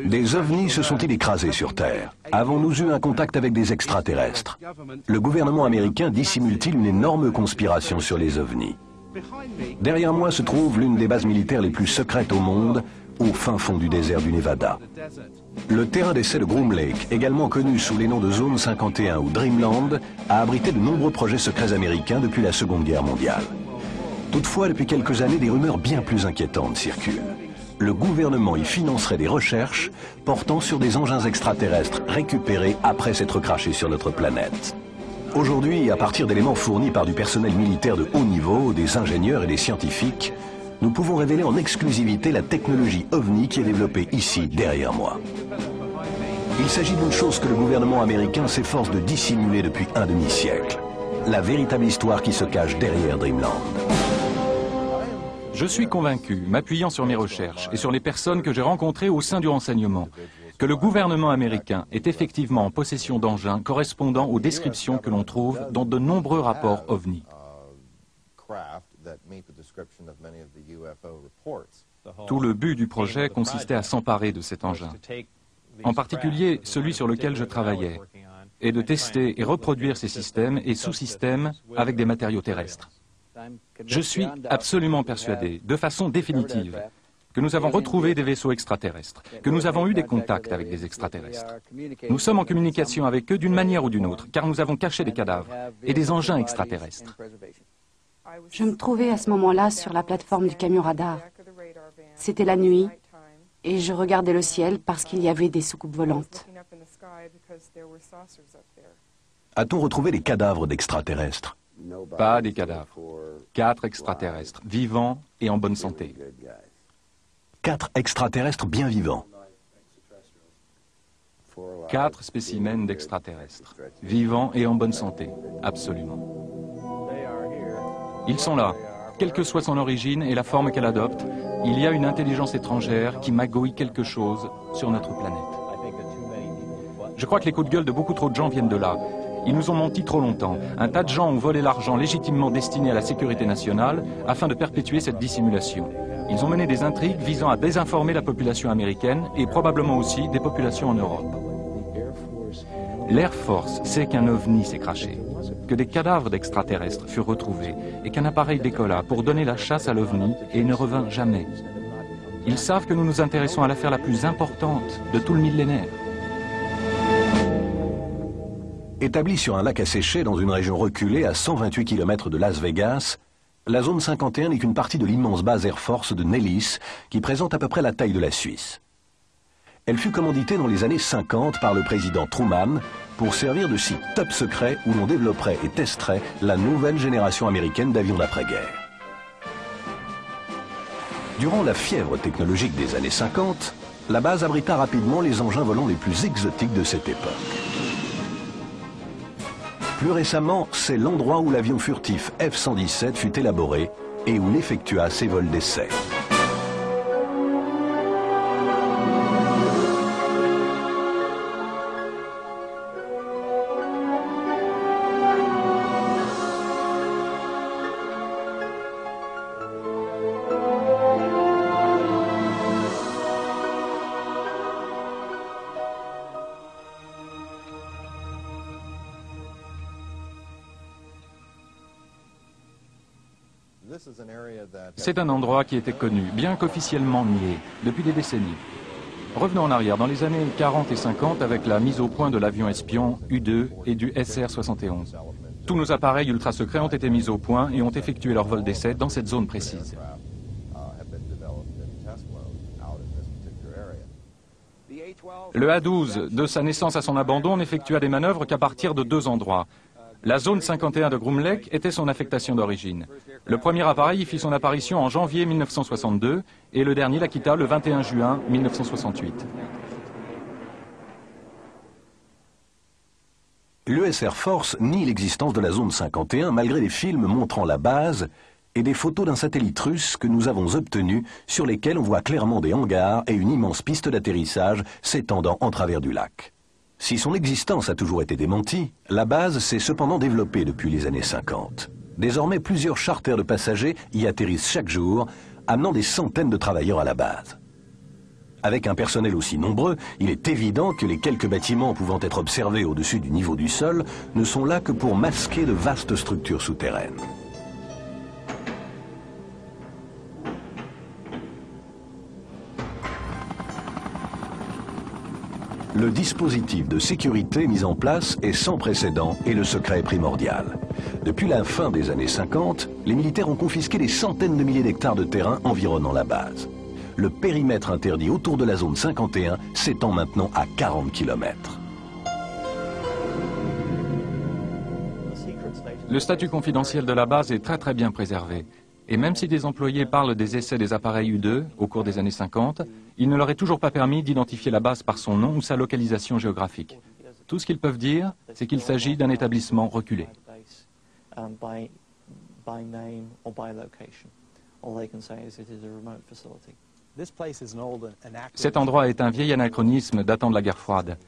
Des ovnis se sont-ils écrasés sur Terre? Avons-nous eu un contact avec des extraterrestres? Le gouvernement américain dissimule-t-il une énorme conspiration sur les ovnis? Derrière moi se trouve l'une des bases militaires les plus secrètes au monde, au fin fond du désert du Nevada. Le terrain d'essai de Groom Lake, également connu sous les noms de Zone 51 ou Dreamland, a abrité de nombreux projets secrets américains depuis la Seconde Guerre mondiale. Toutefois, depuis quelques années, des rumeurs bien plus inquiétantes circulent. Le gouvernement y financerait des recherches portant sur des engins extraterrestres récupérés après s'être crachés sur notre planète. Aujourd'hui, à partir d'éléments fournis par du personnel militaire de haut niveau, des ingénieurs et des scientifiques, nous pouvons révéler en exclusivité la technologie OVNI qui est développée ici, derrière moi. Il s'agit d'une chose que le gouvernement américain s'efforce de dissimuler depuis un demi-siècle. La véritable histoire qui se cache derrière Dreamland. Je suis convaincu, m'appuyant sur mes recherches et sur les personnes que j'ai rencontrées au sein du renseignement, que le gouvernement américain est effectivement en possession d'engins correspondant aux descriptions que l'on trouve dans de nombreux rapports OVNI. Tout le but du projet consistait à s'emparer de cet engin, en particulier celui sur lequel je travaillais, et de tester et reproduire ces systèmes et sous-systèmes avec des matériaux terrestres. Je suis absolument persuadé, de façon définitive, que nous avons retrouvé des vaisseaux extraterrestres, que nous avons eu des contacts avec des extraterrestres. Nous sommes en communication avec eux d'une manière ou d'une autre, car nous avons caché des cadavres et des engins extraterrestres. Je me trouvais à ce moment-là sur la plateforme du camion radar. C'était la nuit et je regardais le ciel parce qu'il y avait des soucoupes volantes. A-t-on retrouvé des cadavres d'extraterrestres? Pas des cadavres. 4 extraterrestres, vivants et en bonne santé. 4 extraterrestres bien vivants. 4 spécimens d'extraterrestres, vivants et en bonne santé, absolument. Ils sont là. Quelle que soit son origine et la forme qu'elle adopte, il y a une intelligence étrangère qui magouille quelque chose sur notre planète. Je crois que les coups de gueule de beaucoup trop de gens viennent de là. Ils nous ont menti trop longtemps. Un tas de gens ont volé l'argent légitimement destiné à la sécurité nationale afin de perpétuer cette dissimulation. Ils ont mené des intrigues visant à désinformer la population américaine et probablement aussi des populations en Europe. L'Air Force sait qu'un ovni s'est craché, que des cadavres d'extraterrestres furent retrouvés et qu'un appareil décolla pour donner la chasse à l'ovni et ne revint jamais. Ils savent que nous nous intéressons à l'affaire la plus importante de tout le millénaire. Établie sur un lac asséché dans une région reculée à 128 km de Las Vegas, la zone 51 n'est qu'une partie de l'immense base Air Force de Nellis qui présente à peu près la taille de la Suisse. Elle fut commanditée dans les années 50 par le président Truman pour servir de site top secret où l'on développerait et testerait la nouvelle génération américaine d'avions d'après-guerre. Durant la fièvre technologique des années 50, la base abrita rapidement les engins volants les plus exotiques de cette époque. Plus récemment, c'est l'endroit où l'avion furtif F-117 fut élaboré et où il effectua ses vols d'essai. C'est un endroit qui était connu, bien qu'officiellement nié, depuis des décennies. Revenons en arrière, dans les années 40 et 50, avec la mise au point de l'avion espion U-2 et du SR-71. Tous nos appareils ultra secrets ont été mis au point et ont effectué leur vol d'essai dans cette zone précise. Le A-12, de sa naissance à son abandon, n'effectua des manœuvres qu'à partir de 2 endroits. La zone 51 de Groom Lake était son affectation d'origine. Le premier appareil y fit son apparition en janvier 1962 et le dernier la quitta le 21 juin 1968. L'US Air Force nie l'existence de la zone 51 malgré des films montrant la base et des photos d'un satellite russe que nous avons obtenu sur lesquels on voit clairement des hangars et une immense piste d'atterrissage s'étendant en travers du lac. Si son existence a toujours été démentie, la base s'est cependant développée depuis les années 50. Désormais, plusieurs charters de passagers y atterrissent chaque jour, amenant des centaines de travailleurs à la base. Avec un personnel aussi nombreux, il est évident que les quelques bâtiments pouvant être observés au-dessus du niveau du sol ne sont là que pour masquer de vastes structures souterraines. Le dispositif de sécurité mis en place est sans précédent et le secret est primordial. Depuis la fin des années 50, les militaires ont confisqué des centaines de milliers d'hectares de terrain environnant la base. Le périmètre interdit autour de la zone 51 s'étend maintenant à 40 km. Le statut confidentiel de la base est très bien préservé. Et même si des employés parlent des essais des appareils U-2 au cours des années 50, il ne leur est toujours pas permis d'identifier la base par son nom ou sa localisation géographique. Tout ce qu'ils peuvent dire, c'est qu'il s'agit d'un établissement reculé. Cet endroit est un vieil anachronisme datant de la guerre froide.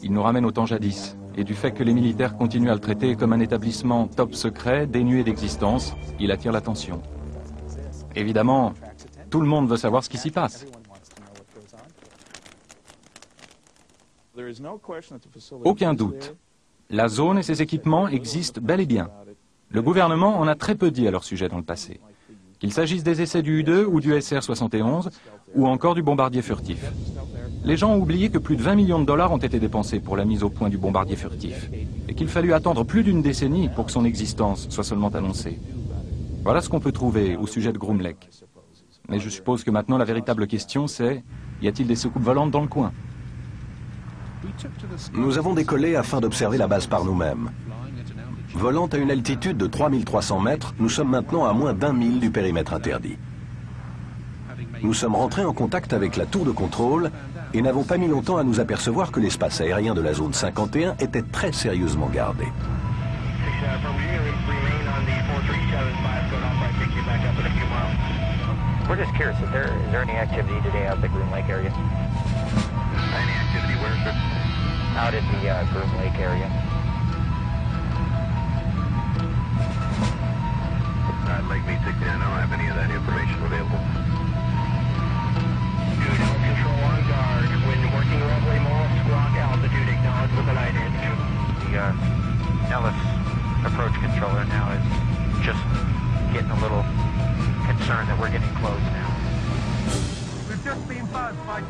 Il nous ramène au temps jadis, et du fait que les militaires continuent à le traiter comme un établissement top secret, dénué d'existence, il attire l'attention. Évidemment, tout le monde veut savoir ce qui s'y passe. Aucun doute. La zone et ses équipements existent bel et bien. Le gouvernement en a très peu dit à leur sujet dans le passé. Qu'il s'agisse des essais du U-2 ou du SR-71, ou encore du bombardier furtif. Les gens ont oublié que plus de 20 millions de dollars ont été dépensés pour la mise au point du bombardier furtif, et qu'il fallut attendre plus d'une décennie pour que son existence soit seulement annoncée. Voilà ce qu'on peut trouver au sujet de Groom Lake. Mais je suppose que maintenant la véritable question c'est, y a-t-il des soucoupes volantes dans le coin? Nous avons décollé afin d'observer la base par nous-mêmes. Volant à une altitude de 3300 mètres, nous sommes maintenant à moins d'1 mille du périmètre interdit. Nous sommes rentrés en contact avec la tour de contrôle et n'avons pas mis longtemps à nous apercevoir que l'espace aérien de la zone 51 était très sérieusement gardé. We're just curious, is there any activity today out at the Groom Lake area? Any activity where, sir? Out at the Groom Lake area. Lake meet 69, I don't have any of that information available. Dude, control on guard. When working roughly more squawk altitude, acknowledge with an identity. The Ellis approach controller now is just getting a little concerned that we're getting close now.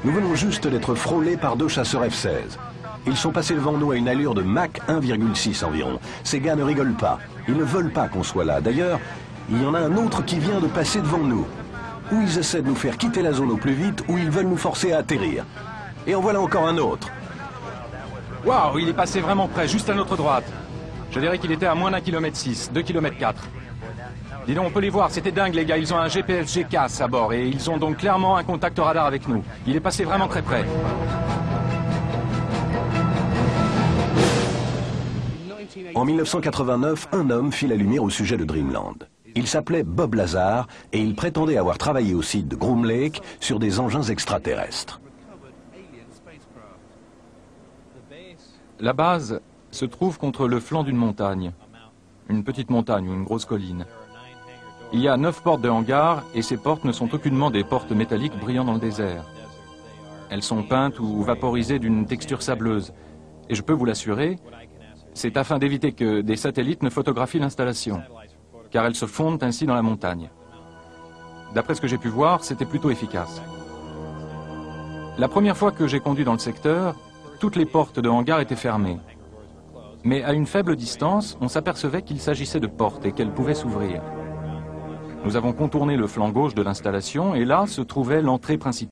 Nous venons juste d'être frôlés par 2 chasseurs F-16. Ils sont passés devant nous à une allure de Mach 1,6 environ. Ces gars ne rigolent pas. Ils ne veulent pas qu'on soit là. D'ailleurs, il y en a un autre qui vient de passer devant nous. Ou ils essaient de nous faire quitter la zone au plus vite, ou ils veulent nous forcer à atterrir. Et en voilà encore un autre. Waouh, il est passé vraiment près, juste à notre droite. Je dirais qu'il était à moins d'1,6 km, 2,4 km. Dis donc, on peut les voir, c'était dingue les gars, ils ont un GPS GCAS à bord et ils ont donc clairement un contact radar avec nous. Il est passé vraiment très près. En 1989, un homme fit la lumière au sujet de Dreamland. Il s'appelait Bob Lazar et il prétendait avoir travaillé au site de Groom Lake sur des engins extraterrestres. La base se trouve contre le flanc d'une montagne. Une petite montagne ou une grosse colline. Il y a 9 portes de hangar et ces portes ne sont aucunement des portes métalliques brillant dans le désert. Elles sont peintes ou vaporisées d'une texture sableuse. Et je peux vous l'assurer, c'est afin d'éviter que des satellites ne photographient l'installation, car elles se fondent ainsi dans la montagne. D'après ce que j'ai pu voir, c'était plutôt efficace. La première fois que j'ai conduit dans le secteur, toutes les portes de hangar étaient fermées. Mais à une faible distance, on s'apercevait qu'il s'agissait de portes et qu'elles pouvaient s'ouvrir. Nous avons contourné le flanc gauche de l'installation et là se trouvait l'entrée principale.